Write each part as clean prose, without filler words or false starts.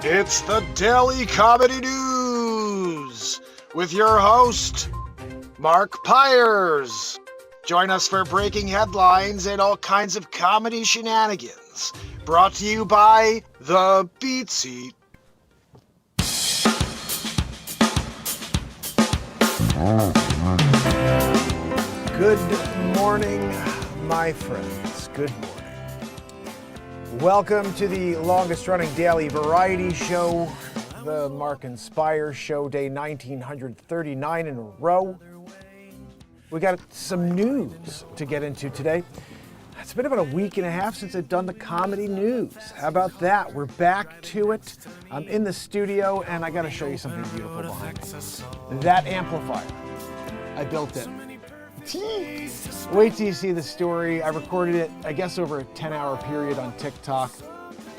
It's the Daily Comedy News with your host, Mark Pires. Join us for breaking headlines and all kinds of comedy shenanigans. Brought to you by The Beat Seat. Good morning, my friends. Good morning. Welcome to the longest-running daily variety show, the MarkinsPires show, day 1939 in a row. We got some news to get into today. It's been about a week and a half since I've done the comedy news. How about that? We're back to it. I'm in the studio, and I got to show you something beautiful behind me. That amplifier, I built it. Wait till you see the story. I recorded it, I guess, over a 10-hour period on TikTok.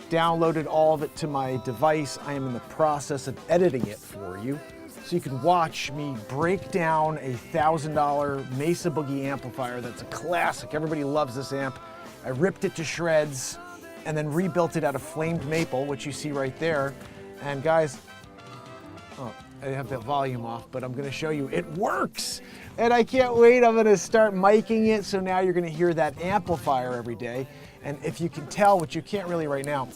Downloaded all of it to my device. I am in the process of editing it for you, so you can watch me break down a $1,000 Mesa Boogie amplifier that's a classic. Everybody loves this amp. I ripped it to shreds and then rebuilt it out of flamed maple, which you see right there. And guys, I have the volume off, but I'm going to show you it works. And I can't wait. I'm going to start miking it, so now you're going to hear that amplifier every day. And if you can tell, which you can't really right now,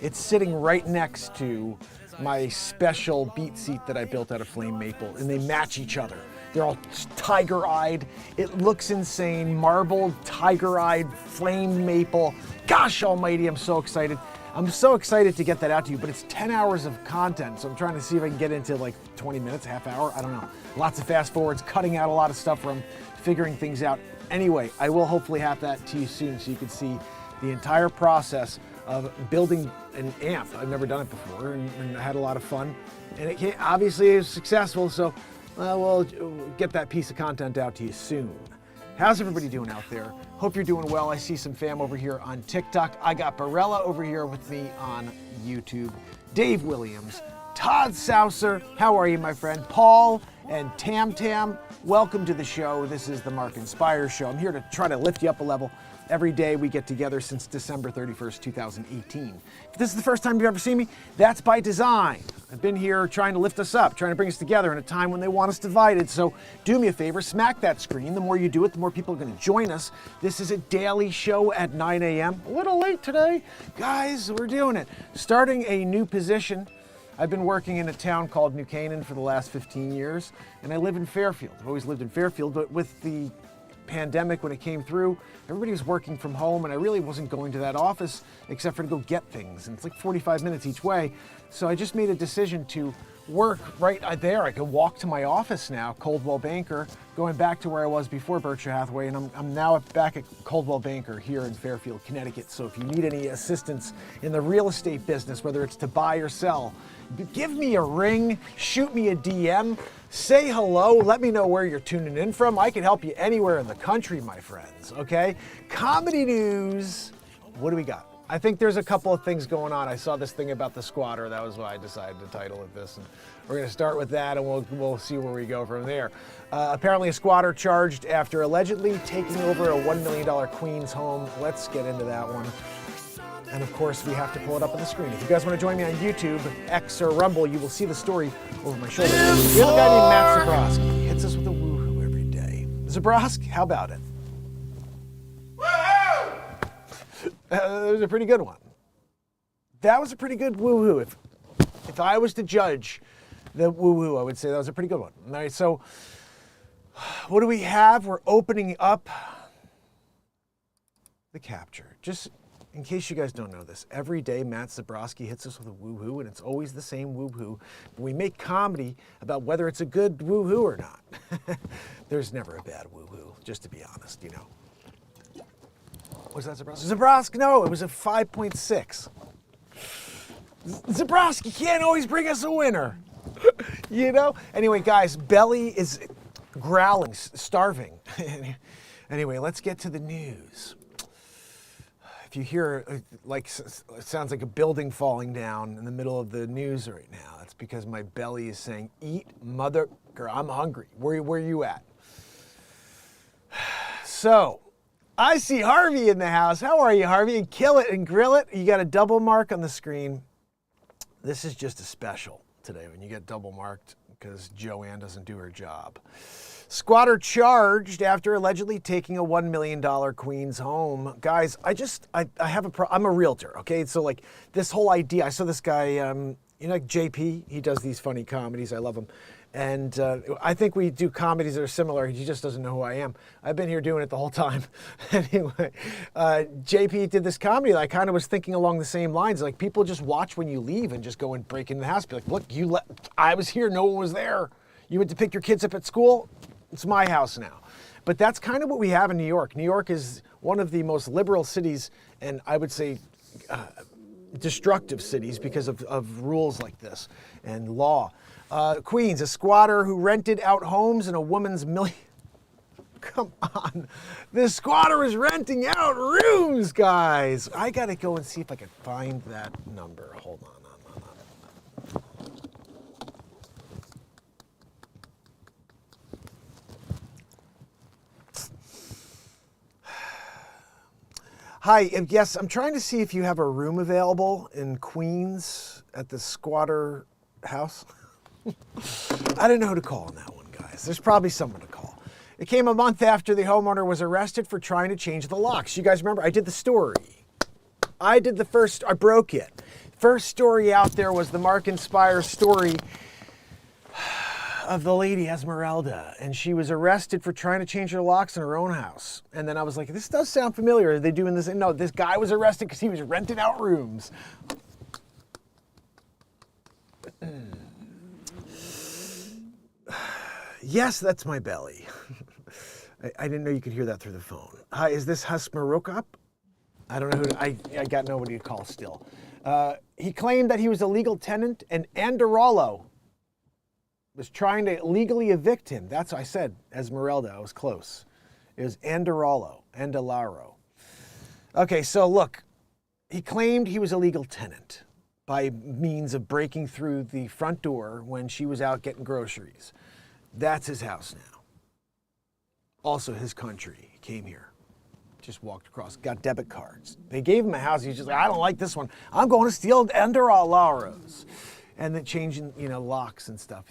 it's sitting right next to my special beat seat that I built out of flame maple, and they match each other. They're all tiger-eyed. It looks insane. Marbled, tiger-eyed, flame maple. Gosh almighty, I'm so excited. I'm so excited to get that out to you, but it's 10 hours of content, so I'm trying to see if I can get into like 20 minutes, half hour, I don't know. Lots of fast forwards, cutting out a lot of stuff from figuring things out. Anyway, I will hopefully have that to you soon so you can see the entire process of building an amp. I've never done it before, and I had a lot of fun. And it obviously is successful, so we'll get that piece of content out to you soon. How's everybody doing out there? Hope you're doing well. I see some fam over here on TikTok. I got Barella over here with me on YouTube. Dave Williams, Todd Saucer, how are you, my friend? Paul and Tam Tam, welcome to the show. This is the MarkinsPires show. I'm here to try to lift you up a level. Every day we get together since December 31st, 2018. If this is the first time you've ever seen me, that's by design. I've been here trying to lift us up, trying to bring us together in a time when they want us divided. So do me a favor, smack that screen. The more you do it, the more people are going to join us. This is a daily show at 9 a.m. A little late today. Guys, we're doing it. Starting a new position. I've been working in a town called New Canaan for the last 15 years, and I live in Fairfield. I've always lived in Fairfield, but with the pandemic, when it came through, everybody was working from home, and I really wasn't going to that office except for to go get things, and it's like 45 minutes each way. So I just made a decision to work right there. I can walk to my office now, Coldwell Banker, going back to where I was before Berkshire Hathaway, and I'm now back at Coldwell Banker here in Fairfield, Connecticut. So if you need any assistance in the real estate business, whether it's to buy or sell, give me a ring, shoot me a DM, say hello, let me know where you're tuning in from. I can help you anywhere in the country, my friends, okay? Comedy news, what do we got? I think there's a couple of things going on. I saw this thing about the squatter. That was why I decided to title it this. And we're going to start with that, and we'll see where we go from there. Apparently a squatter charged after allegedly taking over a $1 million Queens home. Let's get into that one. And of course, we have to pull it up on the screen. If you guys want to join me on YouTube, X, or Rumble, you will see the story over my shoulder. We have a guy named Matt Zabrowski. He hits us with a woohoo every day. Zabrowski, how about it? That was a pretty good one. That was a pretty good woohoo. If I was to judge the woohoo, I would say that was a pretty good one. All right, so what do we have? We're opening up the capture. Just in case you guys don't know this, every day Matt Zabrowski hits us with a woohoo, and it's always the same woohoo. But we make comedy about whether it's a good woohoo or not. There's never a bad woohoo, just to be honest, you know. Was that Zabrowski? Zabrowski, no, it was a 5.6. Zabrowski can't always bring us a winner. You know? Anyway, guys, Belly is growling, starving. Anyway, let's get to the news. If you hear, it sounds like a building falling down in the middle of the news right now, that's because my belly is saying, eat, mother, girl, I'm hungry. Where are you at? So, I see Harvey in the house. How are you, Harvey? And kill it and grill it. You got a double mark on the screen. This is just a special today when you get double marked because Joanne doesn't do her job. Squatter charged after allegedly taking a $1 million Queens home. Guys, I have I'm a realtor, okay? So like this whole idea, I saw this guy, like JP, he does these funny comedies, I love him. And I think we do comedies that are similar. He just doesn't know who I am. I've been here doing it the whole time. Anyway, JP did this comedy that I kind of was thinking along the same lines. Like people just watch when you leave and just go and break into the house. Be like, look, I was here, no one was there. You went to pick your kids up at school. It's my house now. But that's kind of what we have in New York. New York is one of the most liberal cities, and I would say destructive cities because of rules like this and law. Queens, a squatter who rented out homes in a woman's million. Come on. This squatter is renting out rooms, guys. I got to go and see if I can find that number. Hold on. Hi, yes, I'm trying to see if you have a room available in Queens at the squatter house. I didn't know who to call on that one, guys. There's probably someone to call. It came a month after the homeowner was arrested for trying to change the locks. You guys remember? I did the story. I broke it. First story out there was the MarkinsPires story of the lady Esmeralda, and she was arrested for trying to change her locks in her own house. And then I was like, this does sound familiar. Are they doing this? No, this guy was arrested because he was renting out rooms. Yes, that's my belly. I didn't know you could hear that through the phone. Hi, is this Husmarokop? I don't know I got nobody to call still. He claimed that he was a legal tenant, and Andarolo was trying to legally evict him. That's what I said, Esmeralda. I was close. It was Andalaro. Okay, so look, he claimed he was a legal tenant by means of breaking through the front door when she was out getting groceries. That's his house now. Also his country. He came here, just walked across, got debit cards. They gave him a house. He's just like, I don't like this one. I'm going to steal Andalaro's. And then changing, locks and stuff.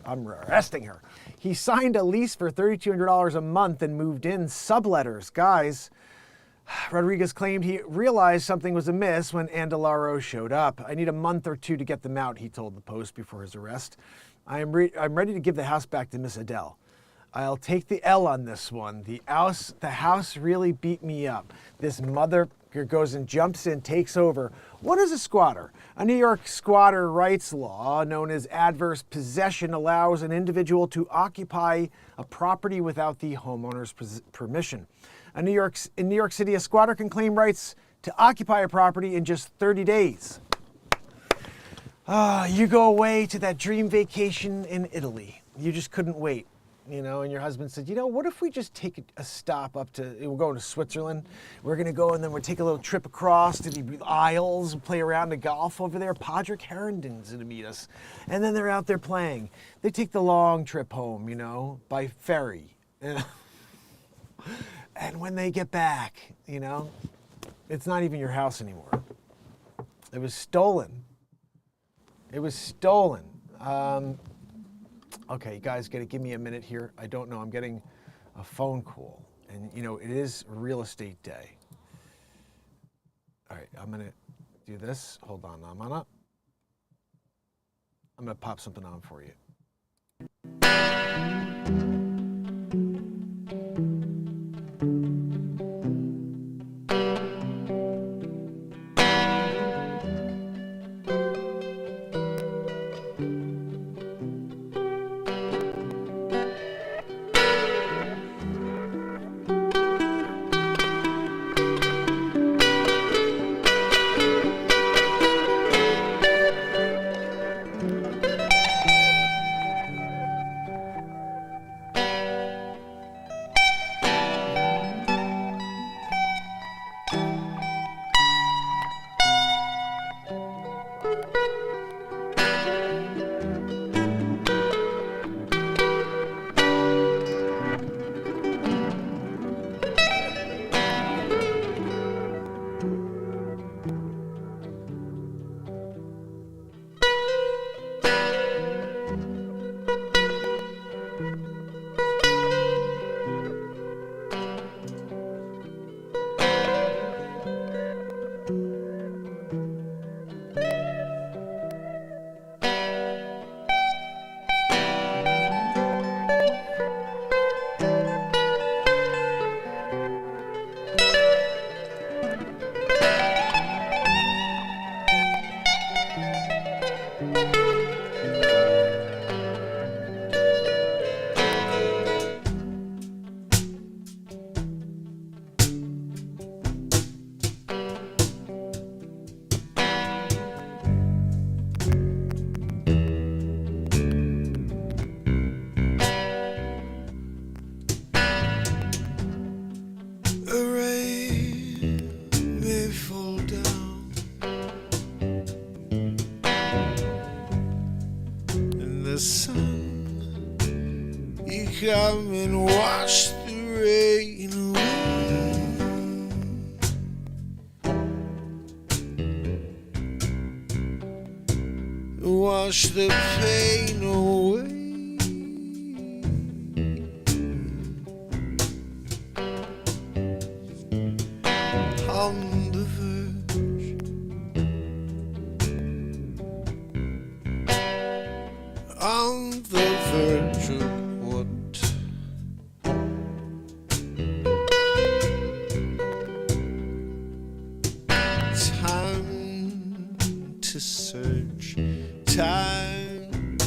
I'm arresting her. He signed a lease for $3,200 a month and moved in subletters. Guys, Rodriguez claimed he realized something was amiss when Andalaro showed up. I need a month or two to get them out, he told the Post before his arrest. I'm ready to give the house back to Miss Adele. I'll take the L on this one. The house really beat me up. This mother goes and jumps in, takes over. What is a squatter? A New York squatter rights law known as adverse possession allows an individual to occupy a property without the homeowner's permission. In New York City, a squatter can claim rights to occupy a property in just 30 days. You go away to that dream vacation in Italy. You just couldn't wait. And your husband said, what if we just take a stop we're going to Switzerland. We're going to go and then we'll take a little trip across to the Isles and play around the golf over there. Carrington's going to meet us. And then they're out there playing. They take the long trip home, by ferry. And when they get back, it's not even your house anymore. It was stolen. Okay, you guys got to give me a minute here. I don't know. I'm getting a phone call. And, it is real estate day. All right, I'm going to do this. Hold on. I'm going to pop something on for you. sun, you come and wash the rain away, wash the pain away. On the verge, on the verge of what? Time to search, time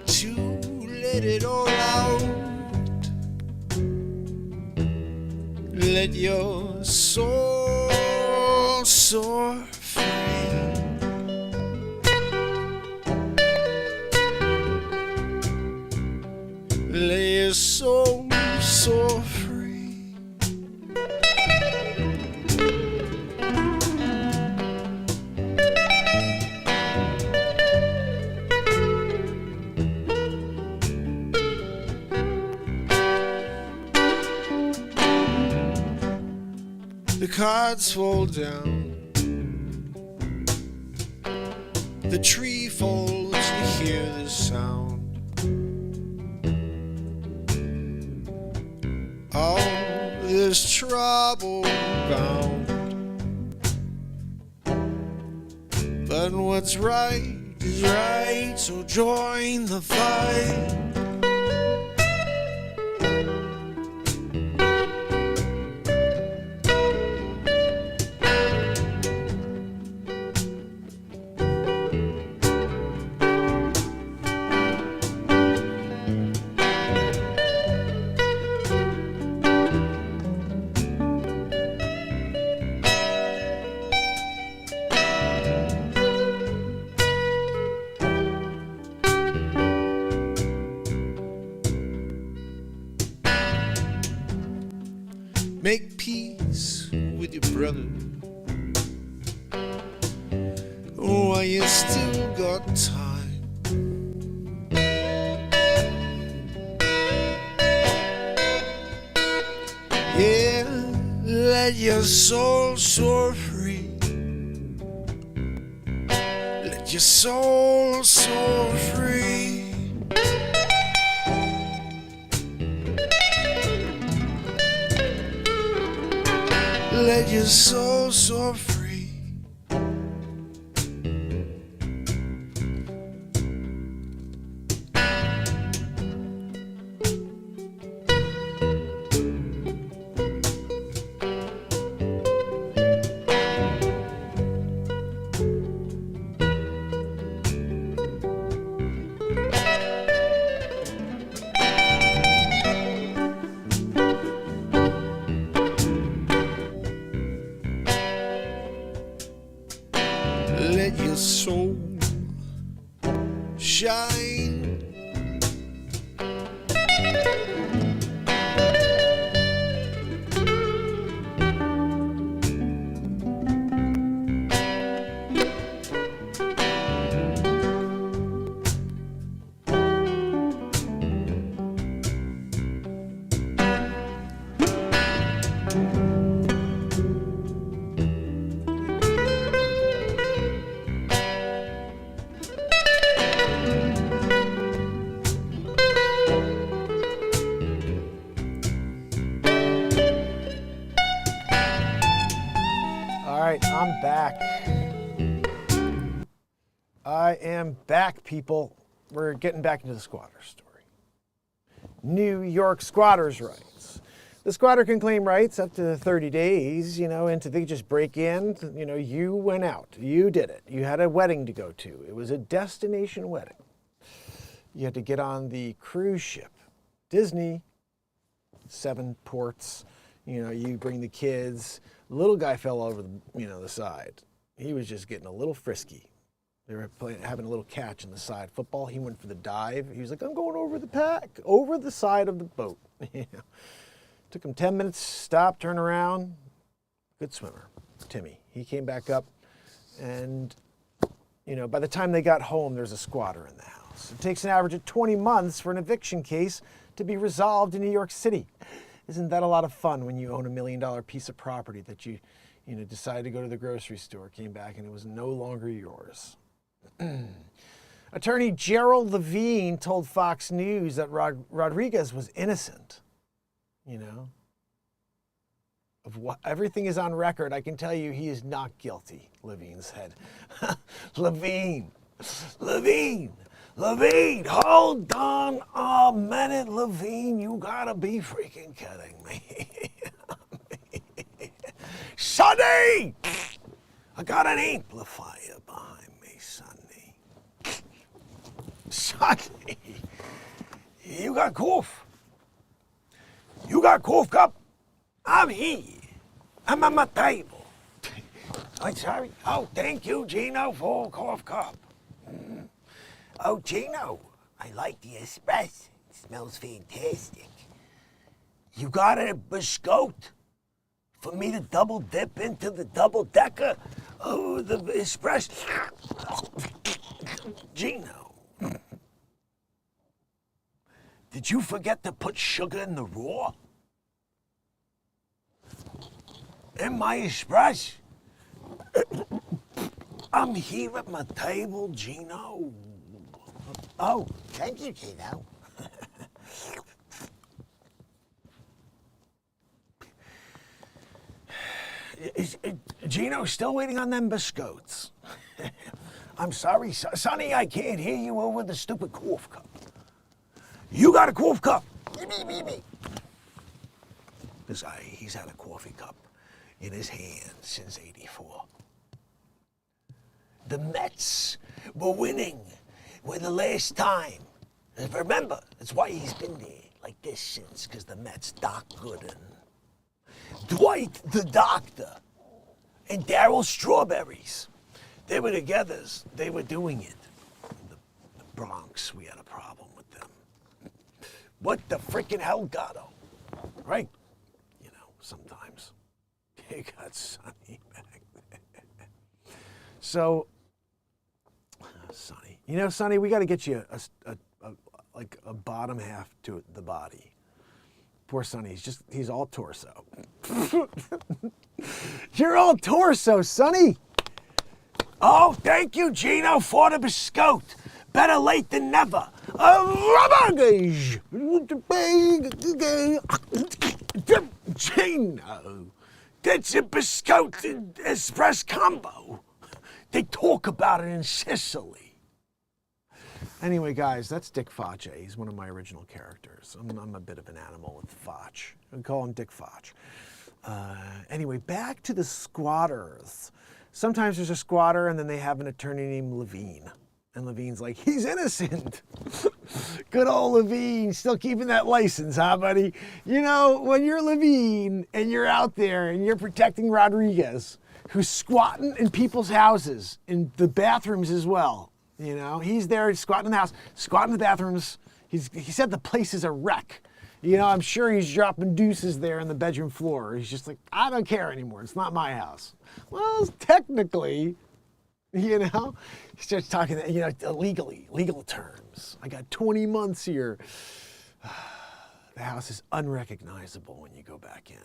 to let it all out. Let your soul soar free. Let your soul soar free. The cards fall down, the tree falls, you hear the sound. All this trouble bound, but what's right is right, so join the fight. Make peace with your brother while you still got time. Yeah, let your soul soar free. Let your soul soar free. Let your soul soar free. Let your soul shine. I'm back. I am back, people. We're getting back into the squatter story. New York squatters' rights. The squatter can claim rights up to 30 days, and they just break in. You went out. You did it. You had a wedding to go to. It was a destination wedding. You had to get on the cruise ship. Disney, 7 ports. You bring the kids. The little guy fell over the side. He was just getting a little frisky. They were having a little catch in the side football. He went for the dive. He was like, I'm going over the side of the boat. Took him 10 minutes, stop, turn around. Good swimmer, Timmy. He came back up, and by the time they got home, there's a squatter in the house. months. It takes an average of 20 months for an eviction case to be resolved in New York City. Isn't that a lot of fun when you own $1 million piece of property that you decided to go to the grocery store, came back, and it was no longer yours? Attorney Gerald Levine told Fox News that Rodriguez was innocent. Of what everything is on record. I can tell you he is not guilty, Levine said. Levine, hold on a minute, Levine. You gotta be freaking kidding me. Sonny! I got an amplifier behind me, Sonny. Sonny, you got cough? You got cough cup? I'm here. I'm at my table. I'm sorry. Oh, thank you, Gino, for a cough cup. Oh, Gino, I like the espresso. It smells fantastic. You got a biscotte for me to double dip into the double decker? Oh, the espresso. Gino, did you forget to put sugar in the raw? In my espresso? I'm here at my table, Gino. Oh, thank you, Gino. Is Gino still waiting on them biscottes? I'm sorry, Sonny, I can't hear you over the stupid cough cup. You got a cough cup? Me. This guy, he's had a coffee cup in his hand since '84. The Mets were winning the last time. Remember, that's why he's been there like this since, because the Mets, Doc Gooden, Dwight the Doctor, and Darryl Strawberries, they were together. They were doing it. The Bronx, we had a problem with them. What the frickin' hell got him? Right? Sometimes. You got Sonny back there. So, Sonny. Sonny, we got to get you a bottom half to the body. Poor Sonny, he's all torso. You're all torso, Sonny. Oh, thank you, Gino, for the biscotte. Better late than never. Gino, that's a biscotte and espresso combo. They talk about it in Sicily. Anyway, guys, that's Dick Foch. He's one of my original characters. I'm a bit of an animal with Foch. We call him Dick Foch. Anyway, back to the squatters. Sometimes there's a squatter and then they have an attorney named Levine. And Levine's like, he's innocent. Good old Levine, still keeping that license, huh, buddy? When you're Levine and you're out there and you're protecting Rodriguez, who's squatting in people's houses, in the bathrooms as well. He's there squatting in the house, squatting in the bathrooms. He said the place is a wreck. I'm sure he's dropping deuces there on the bedroom floor. He's just like, I don't care anymore. It's not my house. Well, technically, he starts talking, legal terms. I got 20 months here. The house is unrecognizable when you go back in,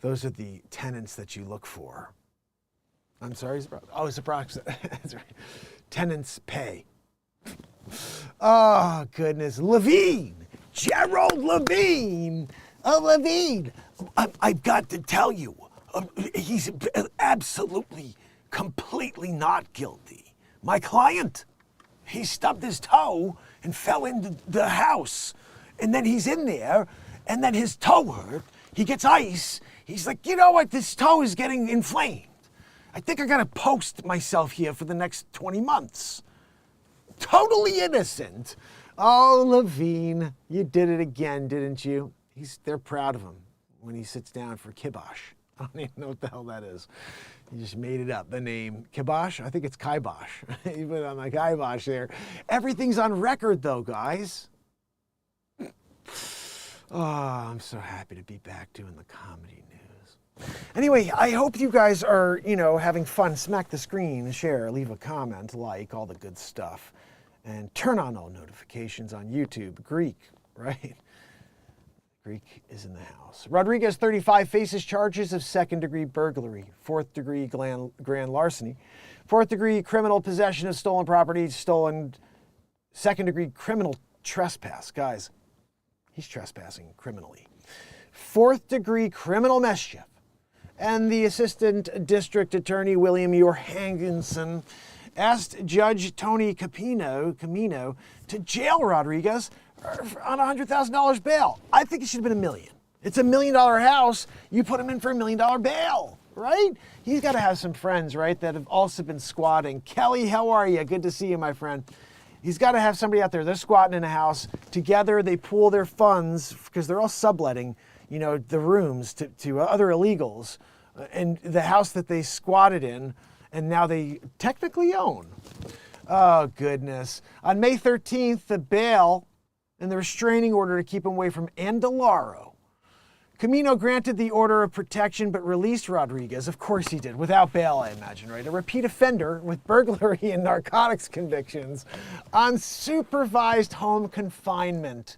Those are the tenants that you look for. I'm sorry, it's approximate. Tenants pay. Oh, goodness. Levine! Gerald Levine! Oh, Levine! I've got to tell you, he's absolutely, completely not guilty. My client, he stubbed his toe and fell into the house. And then he's in there, and then his toe hurt. He gets ice. He's like, you know what? This toe is getting inflamed. I think I gotta post myself here for the next 20 months. Totally innocent. Oh, Levine, you did it again, didn't you? They're proud of him when he sits down for kibosh. I don't even know what the hell that is. He just made it up, the name. Kibosh? I think it's kibosh. You put on my kibosh there. Everything's on record, though, guys. Oh, I'm so happy to be back doing the comedy news. Anyway, I hope you guys are, having fun. Smack the screen, share, leave a comment, like, all the good stuff. And turn on all notifications on YouTube. Greek, right? Greek is in the house. Rodriguez, 35, faces charges of second-degree burglary, fourth-degree grand larceny, fourth-degree criminal possession of stolen property, second-degree criminal trespass. Guys, he's trespassing criminally. Fourth-degree criminal mischief. And the Assistant District Attorney, William Johangensen, asked Judge Tony Camino to jail Rodriguez on $100,000 bail. I think it should have been $1 million. It's $1 million house. You put him in for $1 million bail, right? He's got to have some friends, right, that have also been squatting. Kelly, how are you? Good to see you, my friend. He's got to have somebody out there. They're squatting in a house. Together, they pool their funds because they're all subletting, the rooms to other illegals and the house that they squatted in, and now they technically own. Oh, goodness. On May 13th, the bail and the restraining order to keep him away from Andalaro. Camino granted the order of protection but released Rodriguez. Of course he did, without bail, I imagine, right? A repeat offender with burglary and narcotics convictions on supervised home confinement.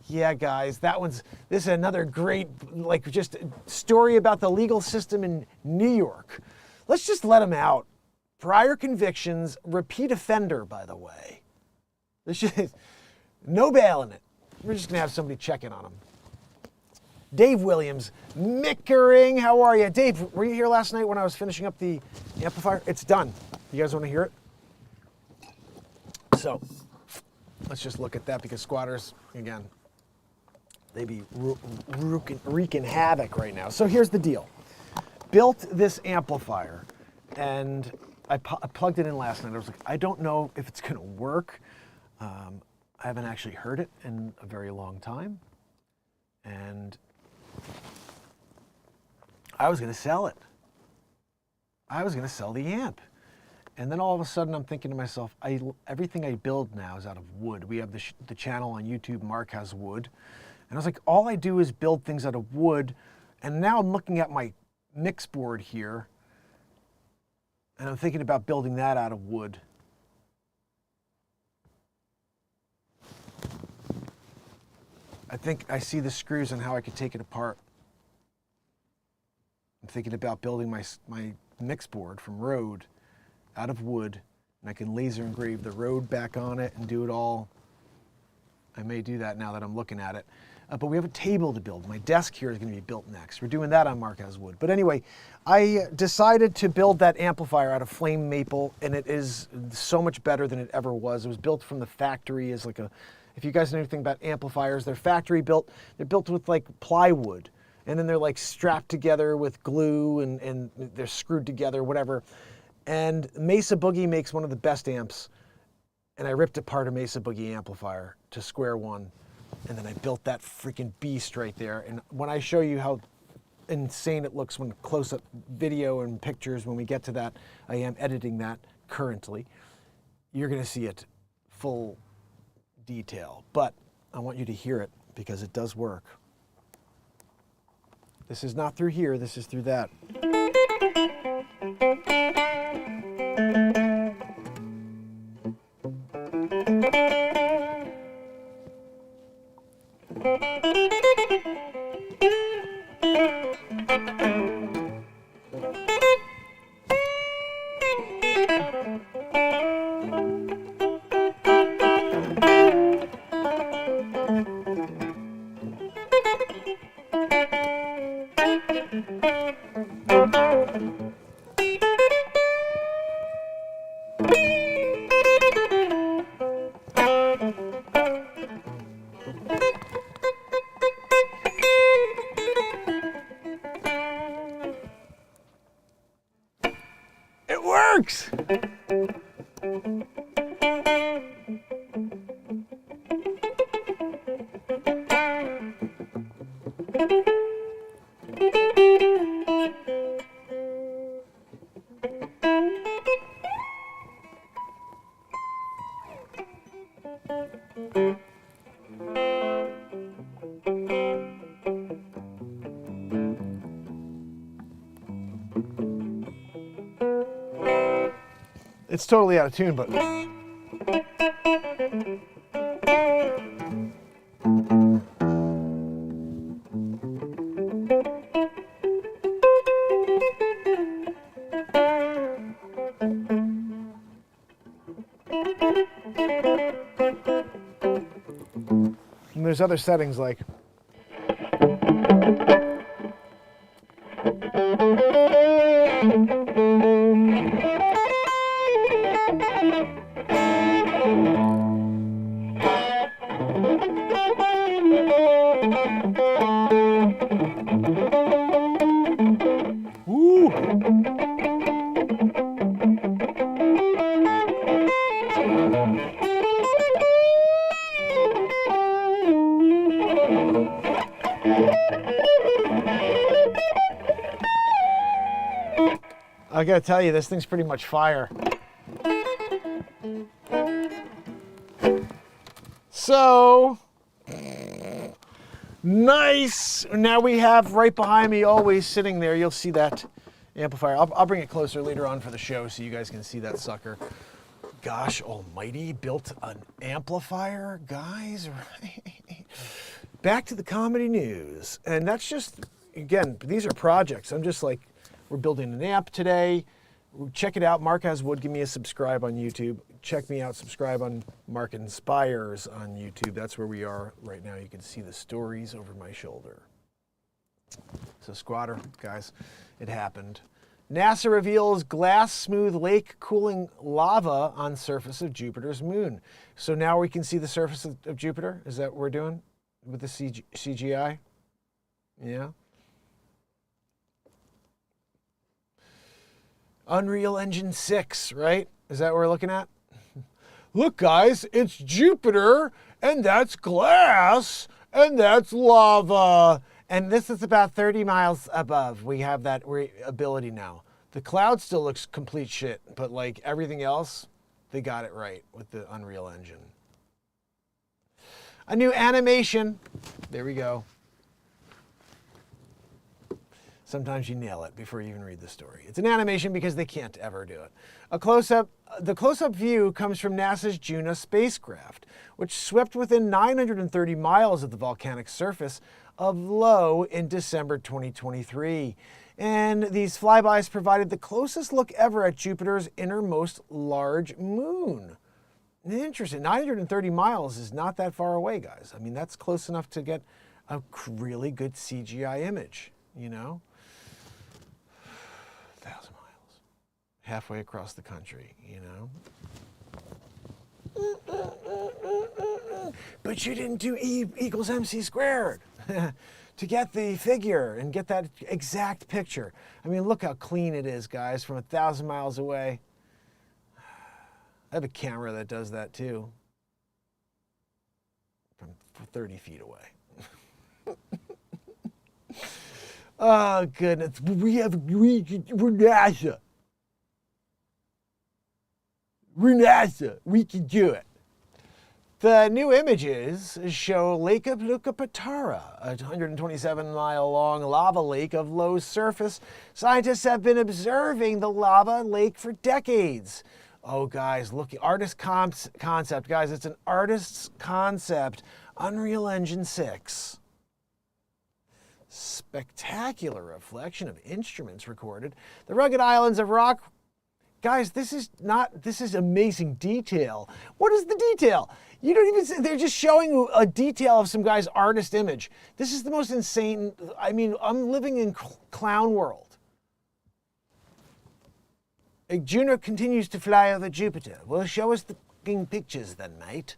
Yeah, guys, this is another great, just story about the legal system in New York. Let's just let him out. Prior convictions, repeat offender, by the way. No bail in it. We're just going to have somebody check in on him. Dave Williams, Mickering, how are you? Dave, were you here last night when I was finishing up the amplifier? It's done. You guys want to hear it? So, let's just look at that because squatters, again, they be wreaking havoc right now. So here's the deal. Built this amplifier, and I plugged it in last night. I was like, I don't know if it's going to work. I haven't actually heard it in a very long time. And I was going to sell it. I was going to sell the amp. And then all of a sudden I'm thinking to myself, everything I build now is out of wood. We have the channel on YouTube, Mark Has Wood. And I was like, all I do is build things out of wood. And now I'm looking at my mix board here, and I'm thinking about building that out of wood. I think I see the screws and how I could take it apart. I'm thinking about building my mix board from Rode out of wood, and I can laser engrave the Rode back on it and do it all. I may do that now that I'm looking at it. But we have a table to build. My desk here is going to be built next. We're doing that on Mark Has Wood. But anyway, I decided to build that amplifier out of flame maple, and it is so much better than it ever was. It was built from the factory as if you guys know anything about amplifiers, they're factory built. They're built with plywood, and then they're strapped together with glue, and they're screwed together, whatever. And Mesa Boogie makes one of the best amps, and I ripped apart a Mesa Boogie amplifier to square one. And then I built that freaking beast right there. And when I show you how insane it looks when close-up video and pictures, when we get to that, I am editing that currently. You're going to see it full detail. But I want you to hear it because it does work. This is not through here. This is through that. It works! It's totally out of tune, but... And there's other settings like... Ooh. I gotta tell you, this thing's pretty much fire. So, nice. Now we have right behind me, always sitting there, you'll see that amplifier. I'll bring it closer later on for the show so you guys can see that sucker. Gosh almighty, built an amplifier, guys. Right? Back to the comedy news. And that's just, again, these are projects. I'm just like, we're building an amp today. Check it out. Mark Has Wood. Give me a subscribe on YouTube. Check me out. Subscribe on MarkinsPires on YouTube. That's where we are right now. You can see the stories over my shoulder. So squatter, guys, it happened. NASA reveals glass smooth lake cooling lava on surface of Jupiter's moon. So now we can see the surface of Jupiter. Is that what we're doing with the CGI? Yeah. Unreal Engine 6, right? Is that what we're looking at? Look, guys, it's Jupiter, and that's glass, and that's lava. And this is about 30 miles above. We have that ability now. The cloud still looks complete shit, but like everything else, they got it right with the Unreal Engine. A new animation. There we go. Sometimes you nail it before you even read the story. It's an animation because they can't ever do it. The close-up view comes from NASA's Juno spacecraft, which swept within 930 miles of the volcanic surface of Io in December 2023. And these flybys provided the closest look ever at Jupiter's innermost large moon. Interesting. 930 miles is not that far away, guys. I mean, that's close enough to get a really good CGI image, you know? 1,000 miles. Halfway across the country, you know? But you didn't do E equals MC squared to get the figure and get that exact picture. I mean, look how clean it is, guys, from 1,000 miles away. I have a camera that does that too, from 30 feet away. Oh, goodness. We're NASA. We're NASA. We can do it. The new images show Lake of Lucapatara, a 127-mile-long lava lake of low surface. Scientists have been observing the lava lake for decades. Oh, guys, look, artist concept. Guys, it's an artist's concept. Unreal Engine 6. Spectacular reflection of instruments recorded. The rugged islands of rock. Guys, this is amazing detail. What is the detail? You don't even, they're just showing a detail of some guy's artist image. This is the most insane, I mean, I'm living in clown world. Juno continues to fly over Jupiter. Well, show us the pictures then, mate.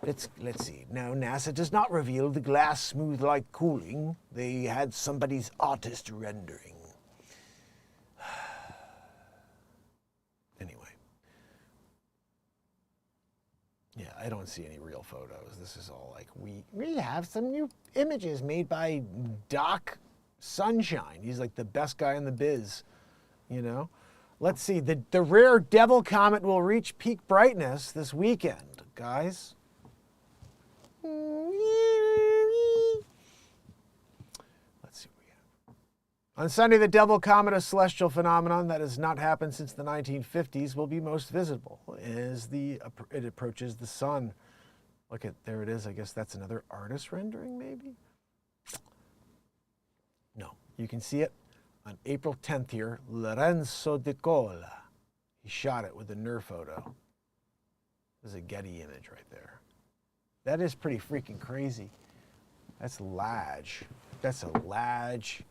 Let's see. No, NASA does not reveal the glass smooth like cooling. They had somebody's artist rendering. Anyway. Yeah, I don't see any real photos. This is all like, we have some new images made by Doc Sunshine. He's like the best guy in the biz, you know? Let's see. The rare Devil Comet will reach peak brightness this weekend, guys. Let's see what we have. On Sunday, the devil comet, a celestial phenomenon that has not happened since the 1950s, will be most visible as it approaches the sun. Look at, there it is. I guess that's another artist rendering, maybe? No, you can see it on April 10th here. Lorenzo de Cola. He shot it with a NIR photo. There's a Getty image right there. That is pretty freaking crazy. That's large. That's a large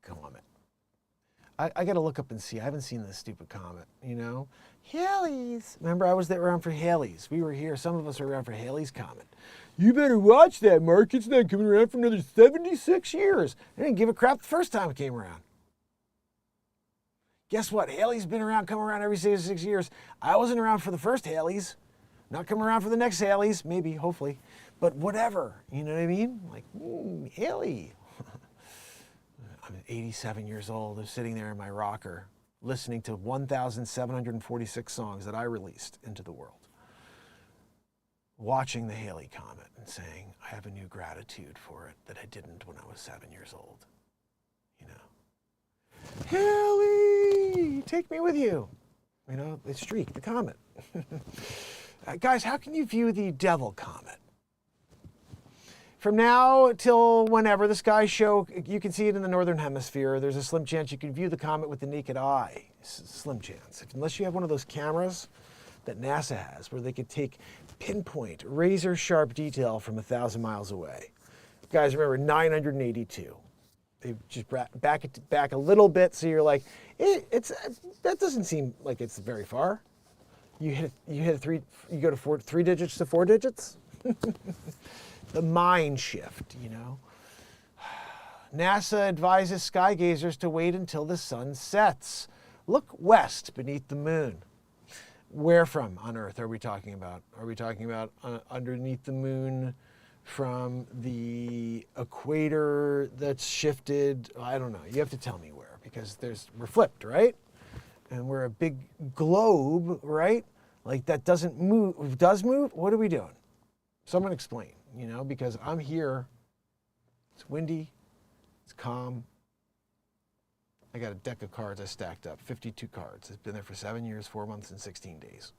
comet. I got to look up and see. I haven't seen this stupid comet, you know? Halley's. Remember, I was there around for Halley's. We were here. Some of us were around for Halley's comet. You better watch that, Mark. It's not coming around for another 76 years. I didn't give a crap the first time it came around. Guess what? Halley's been around, come around every 6 years. I wasn't around for the first Halley's. Not coming around for the next Halley's. Maybe, hopefully. But whatever. You know what I mean? Like, Halley. I'm 87 years old. I'm sitting there in my rocker listening to 1,746 songs that I released into the world. Watching the Halley comet and saying, I have a new gratitude for it that I didn't when I was 7 years old. You know? Halley, take me with you. You know, the streak, the comet. Guys, how can you view the devil comet? From now till whenever the skies show, you can see it in the northern hemisphere. There's a slim chance you can view the comet with the naked eye. Slim chance. Unless you have one of those cameras that NASA has where they could take pinpoint, razor sharp detail from 1,000 miles away. Guys, remember 982. They just back it back a little bit so you're like, that doesn't seem like it's very far. You hit three, you go to three digits to four digits. The mind shift, you know. NASA advises sky gazers to wait until the sun sets. Look west beneath the moon. Where from on Earth are we talking about? Are we talking about underneath the moon from the equator that's shifted? I don't know. You have to tell me where because we're flipped, right? And we're a big globe, right? Like that doesn't move. Does move? What are we doing? Someone explain. You know, because I'm here, it's windy, it's calm. I got a deck of cards I stacked up, 52 cards. It's been there for 7 years, 4 months, and 16 days.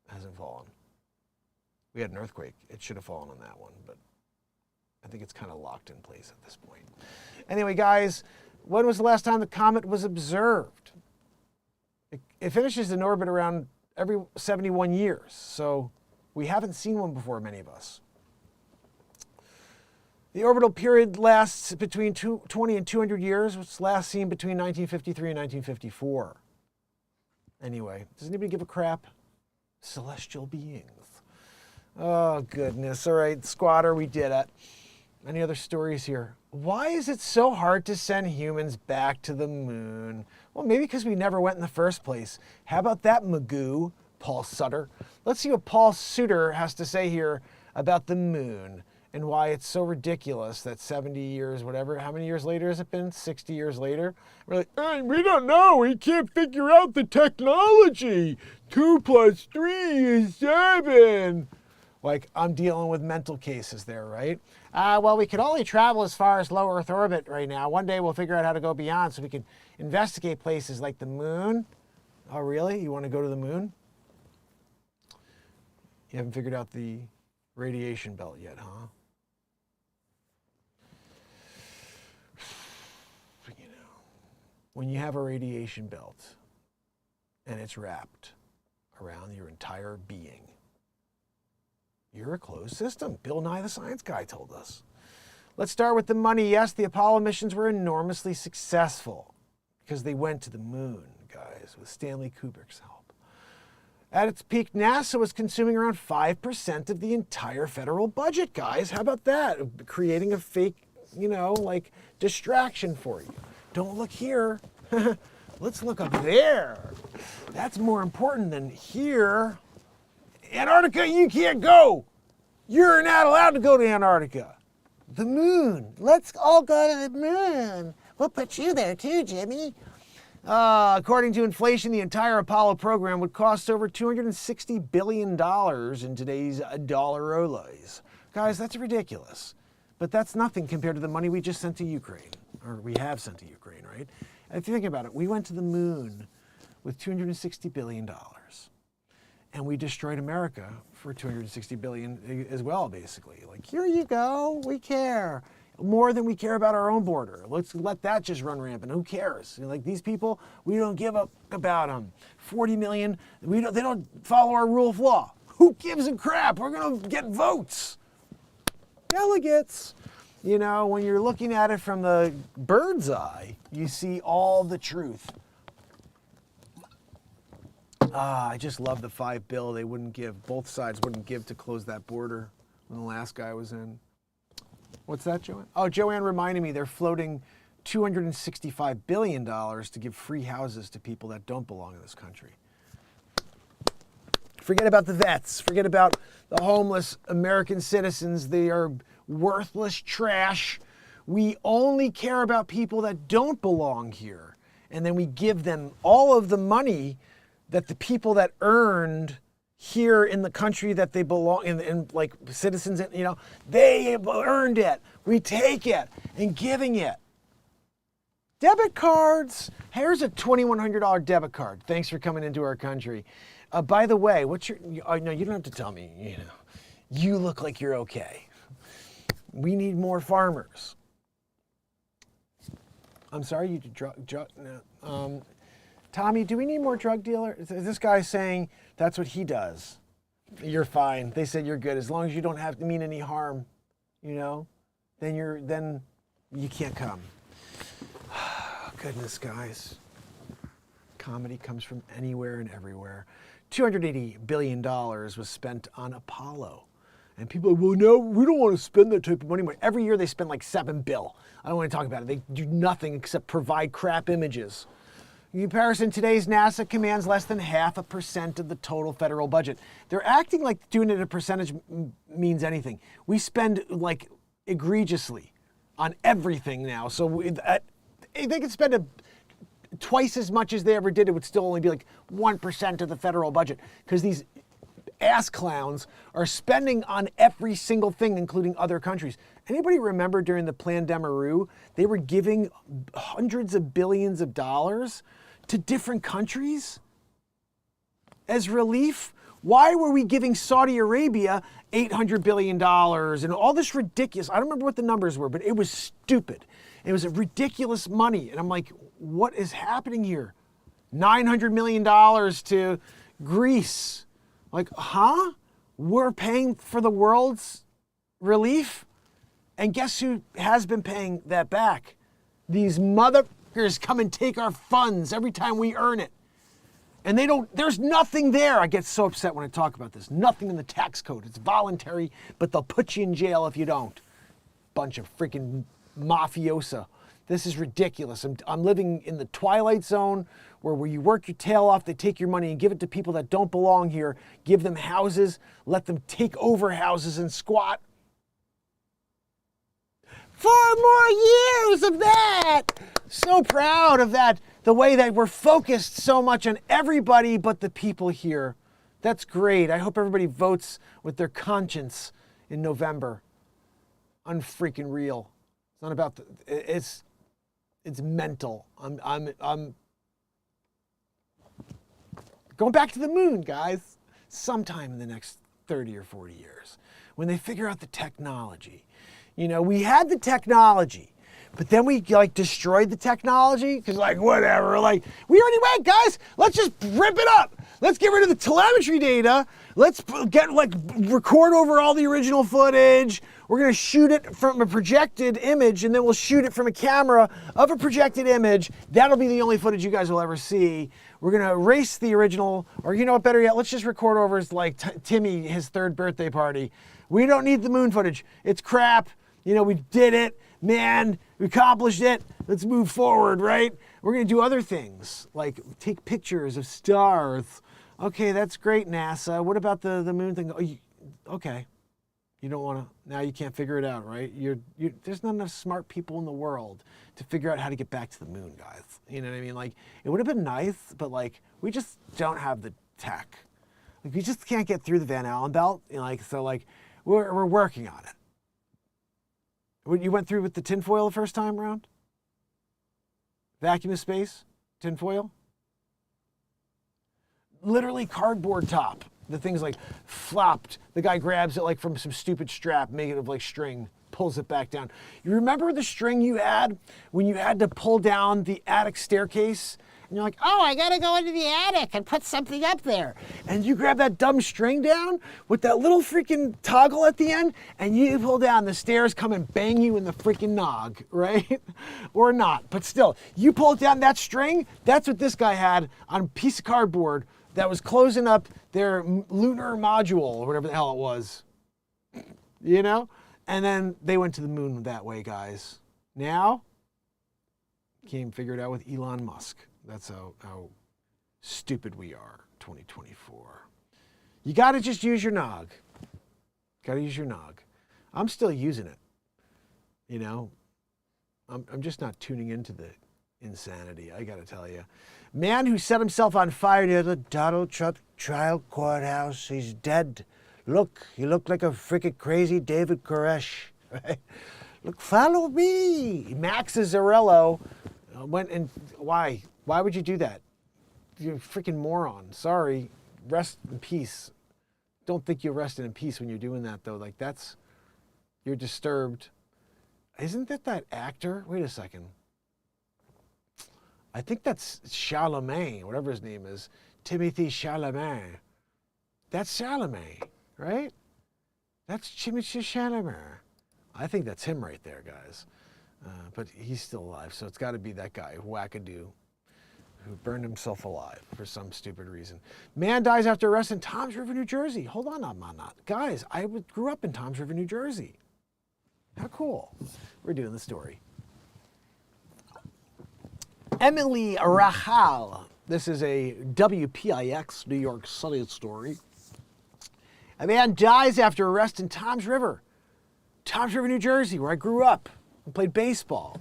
It hasn't fallen. We had an earthquake. It should have fallen on that one, but I think it's kind of locked in place at this point. Anyway, guys, when was the last time the comet was observed? It finishes in orbit around every 71 years, so we haven't seen one before, many of us. The orbital period lasts between 20 and 200 years, which was last seen between 1953 and 1954. Anyway, does anybody give a crap? Celestial beings. Oh, goodness. All right, squatter, we did it. Any other stories here? Why is it so hard to send humans back to the moon? Well, maybe because we never went in the first place. How about that, Magoo, Paul Sutter? Let's see what Paul Sutter has to say here about the moon. And why it's so ridiculous that 70 years, whatever, how many years later has it been? 60 years later? We're like, hey, we don't know. We can't figure out the technology. 2 + 3 is 7. Like, I'm dealing with mental cases there, right? Well, we can only travel as far as low Earth orbit right now. One day we'll figure out how to go beyond so we can investigate places like the moon. Oh, really? You want to go to the moon? You haven't figured out the radiation belt yet, huh? When you have a radiation belt and it's wrapped around your entire being, you're a closed system. Bill Nye the Science Guy told us. Let's start with the money. Yes, the Apollo missions were enormously successful because they went to the moon, guys, with Stanley Kubrick's help. At its peak, NASA was consuming around 5% of the entire federal budget, guys. How about that? Creating a fake, like distraction for you. Don't look here. Let's look up there. That's more important than here. Antarctica, you can't go. You're not allowed to go to Antarctica. The moon. Let's all go to the moon. We'll put you there too, Jimmy. According to inflation, the entire Apollo program would cost over $260 billion in today's dollarolas. Guys, that's ridiculous. But that's nothing compared to the money we just sent to Ukraine. or we have sent to Ukraine, right? If you think about it, we went to the moon with $260 billion. And we destroyed America for $260 billion as well, basically. Like, here you go, we care. More than we care about our own border. Let's let that just run rampant. Who cares? Like, these people, we don't give up about them. 40 million, they don't follow our rule of law. Who gives a crap? We're gonna get votes. Delegates. You know, when you're looking at it from the bird's eye, you see all the truth. I just love the $5 billion they wouldn't give, both sides wouldn't give to close that border when the last guy was in. What's that, Joanne? Oh, Joanne reminded me they're floating $265 billion to give free houses to people that don't belong in this country. Forget about the vets. Forget about the homeless American citizens. They are worthless trash. We only care about people that don't belong here. And then we give them all of the money that the people that earned here in the country that they belong in like citizens, you know, they earned it. We take it and giving it. Debit cards. Here's a $2,100 debit card. Thanks for coming into our country. By the way, what's your, no, you don't have to tell me, you know, you look like you're okay. We need more farmers. I'm sorry, you no. Tommy, do we need more drug dealers? This guy's saying that's what he does. You're fine. They said you're good. As long as you don't have to mean any harm, you know, then you can't come. Goodness, guys. Comedy comes from anywhere and everywhere. $280 billion was spent on Apollo. And people are, well, no, we don't want to spend that type of money. Every year they spend like $7 billion. I don't want to talk about it. They do nothing except provide crap images. In comparison, today's NASA commands less than 0.5% of the total federal budget. They're acting like doing it a percentage means anything. We spend like egregiously on everything now. So if they could spend twice as much as they ever did, it would still only be like 1% of the federal budget, because these ass clowns are spending on every single thing, including other countries. Anybody remember during the Plan Demaroo, they were giving hundreds of billions of dollars to different countries as relief? Why were we giving Saudi Arabia $800 billion and all this ridiculous, I don't remember what the numbers were, but it was stupid. It was a ridiculous money. And I'm like, what is happening here? $900 million to Greece. Like, huh? We're paying for the world's relief? And guess who has been paying that back? These motherfuckers come and take our funds every time we earn it. And there's nothing there. I get so upset when I talk about this. Nothing in the tax code. It's voluntary, but they'll put you in jail if you don't. Bunch of freaking mafiosa. This is ridiculous. I'm living in the twilight zone where you work your tail off, they take your money and give it to people that don't belong here, give them houses, let them take over houses and squat. 4 more years of that. So proud of that, the way that we're focused so much on everybody but the people here. That's great. I hope everybody votes with their conscience in November. Unfreaking real. It's not about it's mental. I'm going back to the moon, guys. Sometime in the next 30 or 40 years, when they figure out the technology. You know, we had the technology, but then we like destroyed the technology because like whatever, like we already went, guys. Let's just rip it up. Let's get rid of the telemetry data. Let's record over all the original footage. We're gonna shoot it from a projected image, and then we'll shoot it from a camera of a projected image. That'll be the only footage you guys will ever see. We're gonna erase the original, or you know what, better yet, let's just record over Timmy, his 3rd birthday party. We don't need the moon footage. It's crap. You know, we did it, man, we accomplished it. Let's move forward, right? We're gonna do other things, like take pictures of stars. Okay, that's great, NASA. What about the moon thing? Oh, okay. You don't wanna, now you can't figure it out, right? There's not enough smart people in the world to figure out how to get back to the moon, guys. You know what I mean? Like, it would have been nice, but like, we just don't have the tech. Like, we just can't get through the Van Allen belt. You know, like, so like, we're working on it. You went through with the tinfoil the first time around? Vacuum of space, tinfoil. Literally cardboard top. The thing's like flopped. The guy grabs it like from some stupid strap, made it of like string, pulls it back down. You remember the string you had when you had to pull down the attic staircase? And you're like, oh, I gotta go into the attic and put something up there. And you grab that dumb string down with that little freaking toggle at the end, and you pull down, the stairs come and bang you in the freaking nog, right? Or not, but still, you pull down that string, that's what this guy had on a piece of cardboard that was closing up their lunar module, or whatever the hell it was. You know? And then they went to the moon that way, guys. Now, can't even figure it out with Elon Musk. That's how stupid we are, 2024. You got to just use your nog. Got to use your nog. I'm still using it. You know, I'm just not tuning into the insanity, I got to tell you. Man who set himself on fire near the Donald Trump trial courthouse, he's dead. Look, you look like a freaking crazy David Koresh. Right? Look, follow me. Max Azzarello went and why? Why would you do that? You're a freaking moron. Sorry. Rest in peace. Don't think you're resting in peace when you're doing that, though. Like, you're disturbed. Isn't that actor? Wait a second. I think that's Chalamet, whatever his name is. Timothy Chalamet. That's Chalamet, right? That's Timothy Chalamet. I think that's him right there, guys. But he's still alive, so it's got to be that guy, Wackadoo, who burned himself alive for some stupid reason. Man dies after arrest in Toms River, New Jersey. Hold on, guys, I grew up in Toms River, New Jersey. How cool. We're doing the story. Emily Rahal. This is a WPIX New York City story. A man dies after arrest in Toms River, New Jersey, where I grew up and played baseball.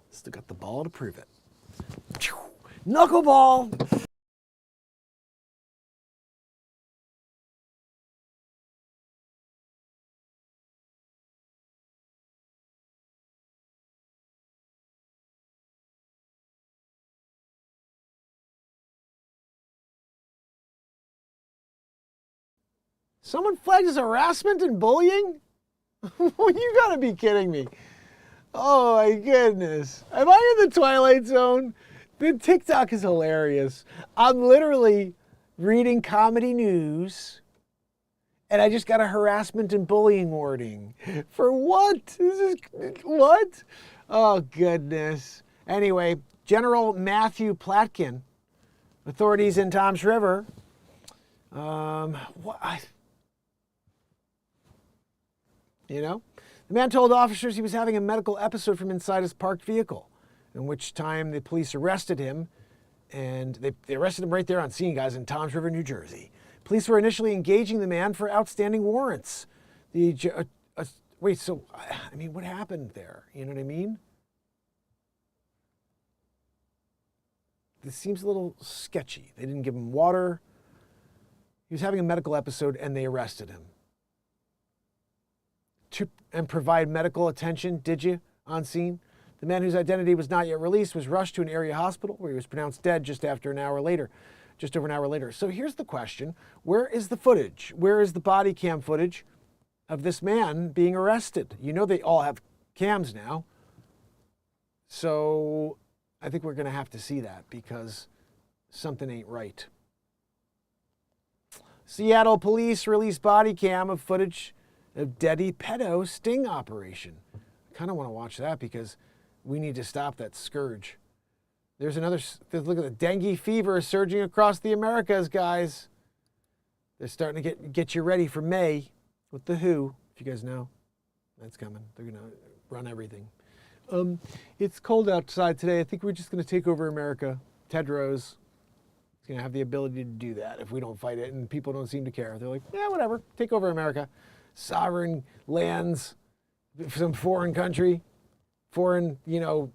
Still got the ball to prove it. Knuckleball! Someone flagged as harassment and bullying? You gotta be kidding me. Oh my goodness. Am I in the Twilight Zone? The TikTok is hilarious. I'm literally reading comedy news and I just got a harassment and bullying warning. For what? What? Oh goodness. Anyway, General Matthew Platkin, authorities in Toms River, the man told officers he was having a medical episode from inside his parked vehicle, in which time the police arrested him, and they arrested him right there on scene, guys, in Toms River, New Jersey. Police were initially engaging the man for outstanding warrants. What happened there? You know what I mean? This seems a little sketchy. They didn't give him water. He was having a medical episode, and they arrested him. And provide medical attention, did you, on scene? The man whose identity was not yet released was rushed to an area hospital where he was pronounced dead just over an hour later. So here's the question. Where is the footage? Where is the body cam footage of this man being arrested? You know they all have cams now. So I think we're going to have to see that because something ain't right. Seattle police released body cam of footage of Deddy pedo sting operation. I kind of want to watch that because we need to stop that scourge. Look at the dengue fever surging across the Americas, guys. They're starting to get you ready for May with the WHO, if you guys know. That's coming. They're going to run everything. It's cold outside today. I think we're just going to take over America. Tedros is going to have the ability to do that if we don't fight it, and people don't seem to care. They're like, yeah, whatever, take over America. Sovereign lands, some foreign country, WHO,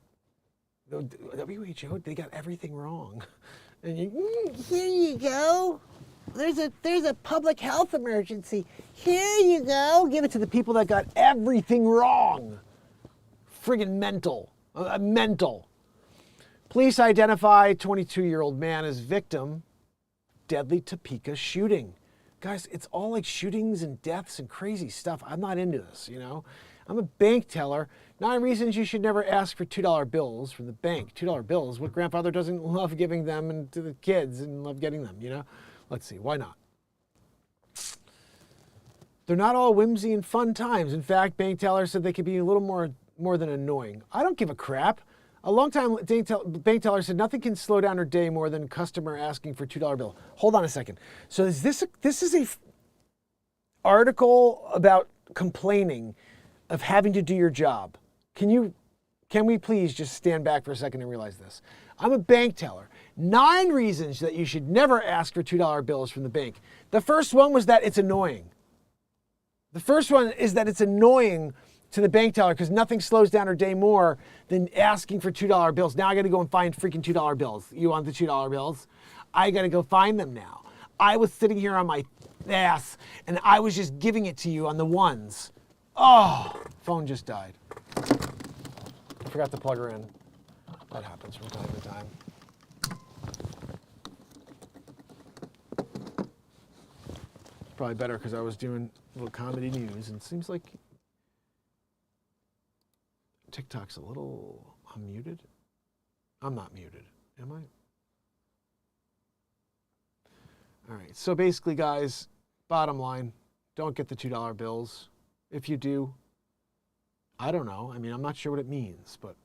they got everything wrong. And here you go. There's a public health emergency. Here you go. Give it to the people that got everything wrong. friggin' mental. Mental. Police identify 22-year-old man as victim, deadly Topeka shooting. Guys, it's all like shootings and deaths and crazy stuff. I'm not into this, you know. I'm a bank teller. 9 reasons you should never ask for $2 bills from the bank. $2 bills, what grandfather doesn't love giving them and to the kids and love getting them, you know? Let's see, why not? They're not all whimsy and fun times. In fact, bank tellers said they could be a little more than annoying. I don't give a crap. A long-time bank teller said nothing can slow down her day more than a customer asking for a $2 bill. Hold on a second. So is this is a article about complaining of having to do your job. Can we please just stand back for a second and realize this? I'm a bank teller. 9 reasons that you should never ask for $2 bills from the bank. The first one was that it's annoying. The first one is that it's annoying to the bank teller because nothing slows down her day more than asking for $2 bills. Now I got to go and find freaking $2 bills. You want the $2 bills? I got to go find them now. I was sitting here on my ass and I was just giving it to you on the ones. Oh, phone just died. Forgot to plug her in. That happens from time to time. Probably better because I was doing a little comedy news and it seems like TikTok's a little unmuted. I'm not muted, am I? All right, so basically guys, bottom line, don't get the $2 bills. If you do, I don't know. I mean, I'm not sure what it means, but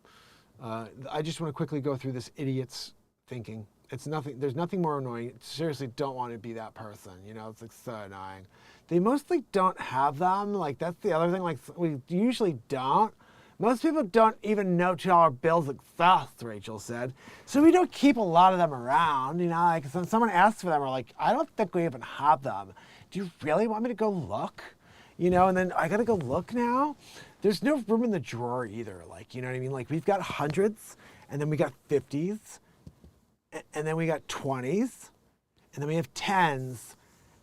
I just want to quickly go through this idiot's thinking. It's nothing, there's nothing more annoying. Seriously, don't want to be that person. You know, it's like so annoying. They mostly don't have them. Like that's the other thing, like we usually don't. Most people don't even know $2 bills exist, Rachel said. So we don't keep a lot of them around. You know, like when someone asks for them, we're like, I don't think we even have them. Do you really want me to go look? You know, and then I gotta go look now. There's no room in the drawer either. Like, you know what I mean? Like we've got hundreds and then we got 50s and then we got 20s and then we have 10s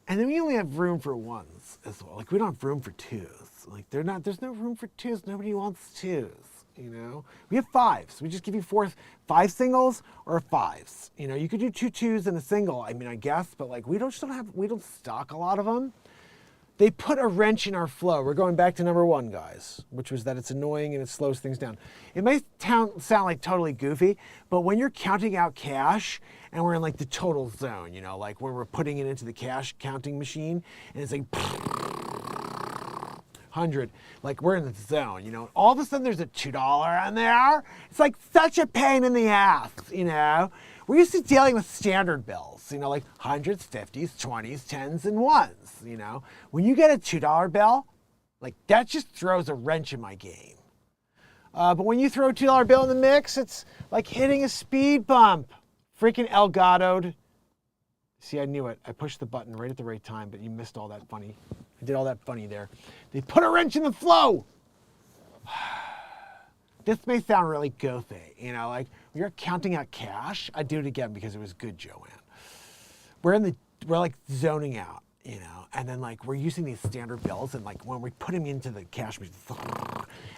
and then we only have room for ones as well. Like we don't have room for 2s. Like there's no room for 2s. Nobody wants 2s, you know? We have 5s. We just give you 5 singles or 5s. You know, you could do 2 2s and a single, I mean, I guess, but like we don't stock a lot of them. They put a wrench in our flow. We're going back to number 1, guys, which was that it's annoying and it slows things down. It may sound like totally goofy, but when you're counting out cash and we're in like the total zone, you know, like when we're putting it into the cash counting machine and it's like 100, like we're in the zone, you know, all of a sudden there's a $2 on there. It's like such a pain in the ass, you know. We're used to dealing with standard bills, you know, like 100s, 50s, 20s, 10s, and 1s, you know. When you get a $2 bill, like that just throws a wrench in my game. But when you throw a $2 bill in the mix, it's like hitting a speed bump. Freaking Elgato'd. See, I knew it. I pushed the button right at the right time, but you missed all that funny. I did all that funny there. They put a wrench in the flow. This may sound really goofy, you know, like when you're counting out cash, I do it again because it was good, Joanne. We're like zoning out, you know, and then like we're using these standard bills and like when we put them into the cash machine,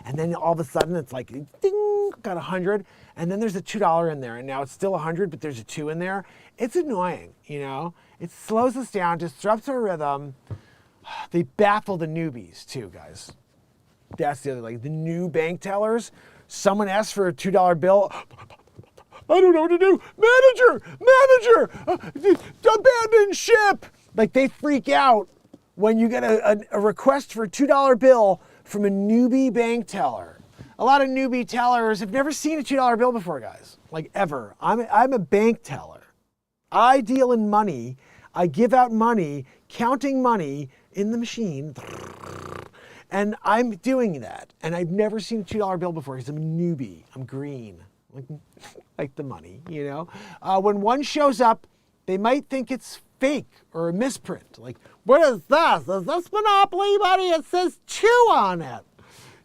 and then all of a sudden it's like, ding, got 100, and then there's a $2 in there, and now it's still 100, but there's a 2 in there. It's annoying, you know. It slows us down, disrupts our rhythm. They baffle the newbies too, guys. That's the other, like the new bank tellers. Someone asks for a $2 bill. I don't know what to do. Manager, abandon ship. Like they freak out when you get a request for a $2 bill from a newbie bank teller. A lot of newbie tellers have never seen a $2 bill before, guys. Like ever. I'm a bank teller. I deal in money. I give out money, counting money in the machine. And I'm doing that. And I've never seen a $2 bill before because I'm a newbie. I'm green. Like the money, you know? When one shows up, they might think it's fake or a misprint. Like, what is this? Is this Monopoly money? It says 2 on it.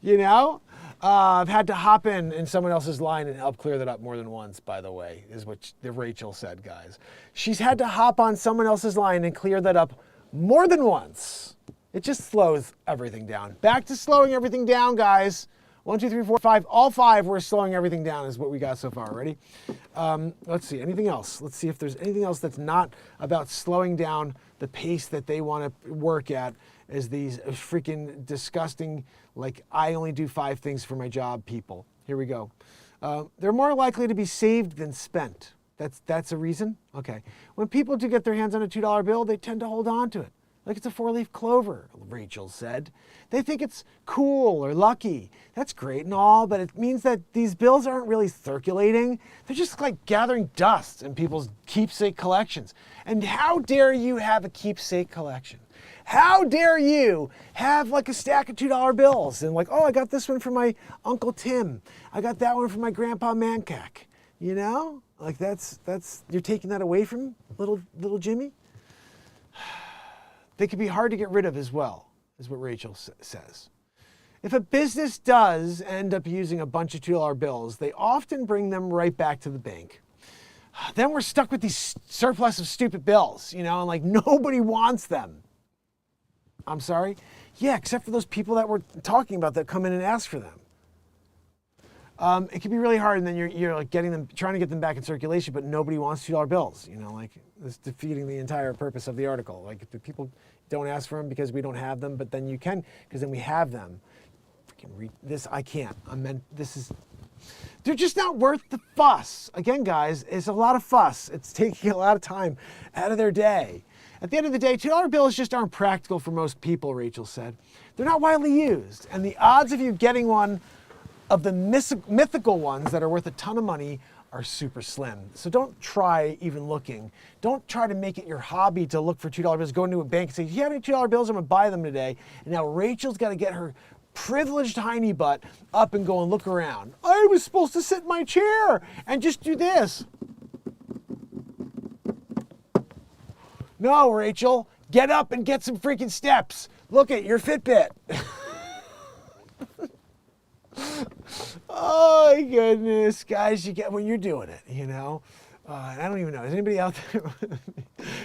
You know? I've had to hop in someone else's line and help clear that up more than once, by the way, is what Rachel said, guys. She's had to hop on someone else's line and clear that up more than once. It just slows everything down. Back to slowing everything down, guys. 1, 2, 3, 4, 5. All 5 we're slowing everything down is what we got so far. Ready? Let's see. Anything else? Let's see if there's anything else that's not about slowing down the pace that they want to work at as these freaking disgusting, like, I only do 5 things for my job people. Here we go. They're more likely to be saved than spent. That's a reason? Okay. When people do get their hands on a $2 bill, they tend to hold on to it. Like it's a 4-leaf clover, Rachel said. They think it's cool or lucky. That's great and all, but it means that these bills aren't really circulating. They're just like gathering dust in people's keepsake collections. And how dare you have a keepsake collection? How dare you have like a stack of $2 bills and like, oh, I got this one from my Uncle Tim. I got that one from my Grandpa Mancac. You know, like that's you're taking that away from little Jimmy. They can be hard to get rid of as well, is what Rachel says. If a business does end up using a bunch of $2 bills, they often bring them right back to the bank. Then we're stuck with these surplus of stupid bills, you know, and like nobody wants them. I'm sorry? Yeah, except for those people that we're talking about that come in and ask for them. It can be really hard, and then you're like trying to get them back in circulation, but nobody wants $2 bills. You know, like it's defeating the entire purpose of the article. Like the people don't ask for them because we don't have them, but then you can because then we have them. Freaking read this. I can't. They're just not worth the fuss. Again, guys, it's a lot of fuss. It's taking a lot of time out of their day. At the end of the day, $2 bills just aren't practical for most people, Rachel said. They're not widely used, and the odds of you getting one of the mythical ones that are worth a ton of money are super slim. So don't try even looking. Don't try to make it your hobby to look for $2 bills. Go into a bank and say, do you have any $2 bills? I'm gonna buy them today. And now Rachel's gotta get her privileged tiny butt up and go and look around. I was supposed to sit in my chair and just do this. No, Rachel, get up and get some freaking steps. Look at your Fitbit. Oh my goodness, guys, you get when you're doing it, you know. And I don't even know, is anybody out there with me?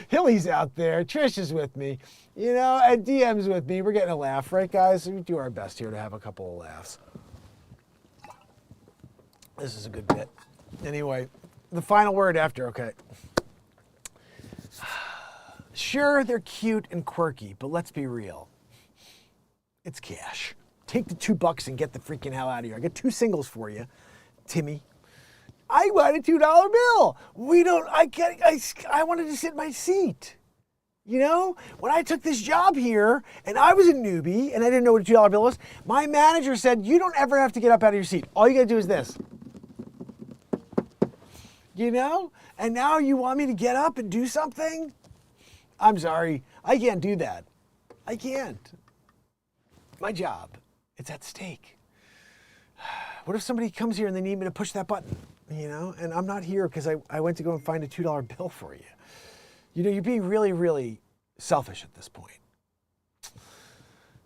Hilly's out there, Trish is with me, you know, and DM's with me. We're getting a laugh, right, guys? We do our best here to have a couple of laughs. This is a good bit. Anyway, the final word after, okay. Sure, they're cute and quirky, but let's be real. It's cash. Take the $2 and get the freaking hell out of here. I got 2 singles for you, Timmy. I want a $2 bill. I wanted to sit in my seat. You know, when I took this job here and I was a newbie and I didn't know what a $2 bill was, my manager said, you don't ever have to get up out of your seat. All you gotta do is this. You know? And now you want me to get up and do something? I'm sorry, I can't do that. I can't. My job, it's at stake. What if somebody comes here and they need me to push that button, you know? And I'm not here because I went to go and find a $2 bill for you. You know, you're being really, really selfish at this point.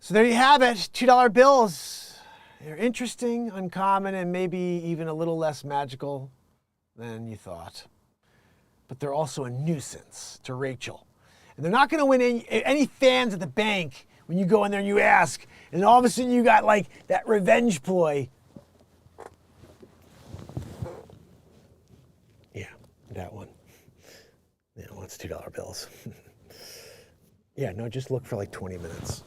So there you have it, $2 bills. They're interesting, uncommon, and maybe even a little less magical than you thought. But they're also a nuisance to Rachel. And they're not gonna win any fans at the bank when you go in there and you ask, and all of a sudden you got like that revenge ploy. Yeah, that one. Yeah, wants $2 bills. Yeah, no, just look for like 20 minutes.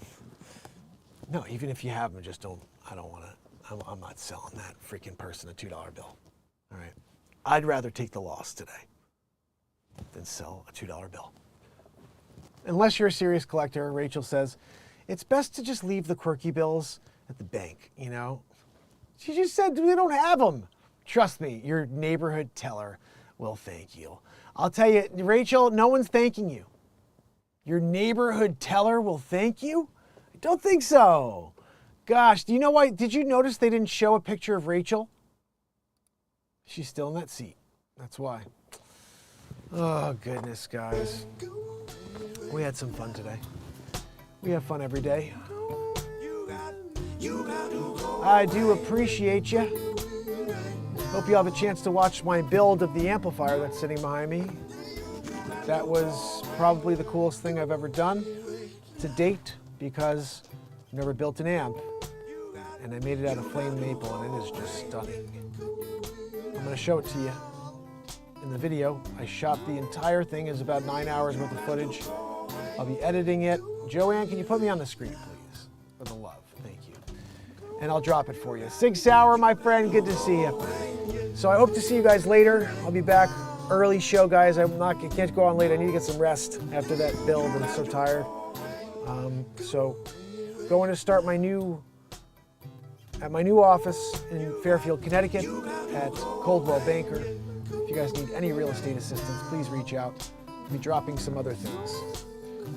No, even if you have them, just don't, I'm not selling that freaking person a $2 bill. All right, I'd rather take the loss today than sell a $2 bill. Unless you're a serious collector, Rachel says, it's best to just leave the quirky bills at the bank, you know? She just said we don't have them. Trust me, your neighborhood teller will thank you. I'll tell you, Rachel, no one's thanking you. Your neighborhood teller will thank you? I don't think so. Gosh, do you know why? Did you notice they didn't show a picture of Rachel? She's still in that seat. That's why. Oh, goodness, guys. We had some fun today. We have fun every day. I do appreciate you. Hope you have a chance to watch my build of the amplifier that's sitting behind me. That was probably the coolest thing I've ever done to date because I've never built an amp and I made it out of flame maple, and it is just stunning. I'm going to show it to you in the video. I shot the entire thing. It's about 9 hours worth of footage. I'll be editing it. Joanne, can you put me on the screen, please? For the love. Thank you. And I'll drop it for you. Sig Sauer, my friend, good to see you. So I hope to see you guys later. I'll be back early show, guys. I can't go on late. I need to get some rest after that build. I'm so tired. So going to start at my new office in Fairfield, Connecticut at Coldwell Banker. If you guys need any real estate assistance, please reach out. I'll be dropping some other things.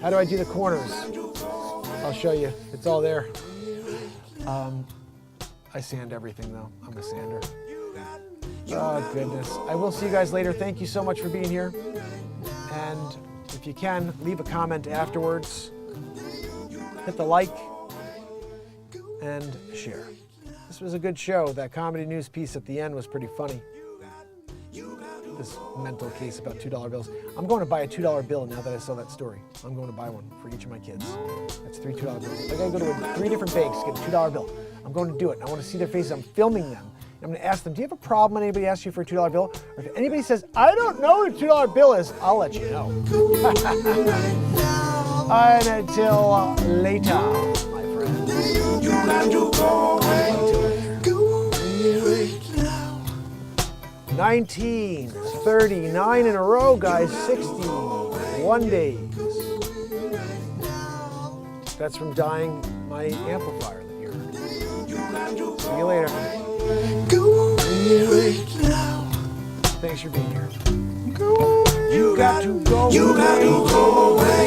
How do I do the corners? I'll show you. It's all there. I sand everything though. I'm a sander. Oh goodness. I will see you guys later. Thank you so much for being here. And if you can, leave a comment afterwards. Hit the like and share. This was a good show. That comedy news piece at the end was pretty funny. This mental case about $2 bills. I'm going to buy a $2 bill now that I saw that story. I'm going to buy one for each of my kids. That's 3 $2 bills. I gotta go to 3 different banks to get a $2 bill. I'm going to do it. I want to see their faces. I'm filming them. I'm going to ask them, do you have a problem when anybody asks you for a $2 bill? Or if anybody says, I don't know what a $2 bill is, I'll let you know. And until later, my friends. You got to go away. Go away now. 1939 in a row, guys. 61 days. That's from dying my amplifier that you heard. See you later. Go away now. Thanks for being here. You got to go away. You got to go away.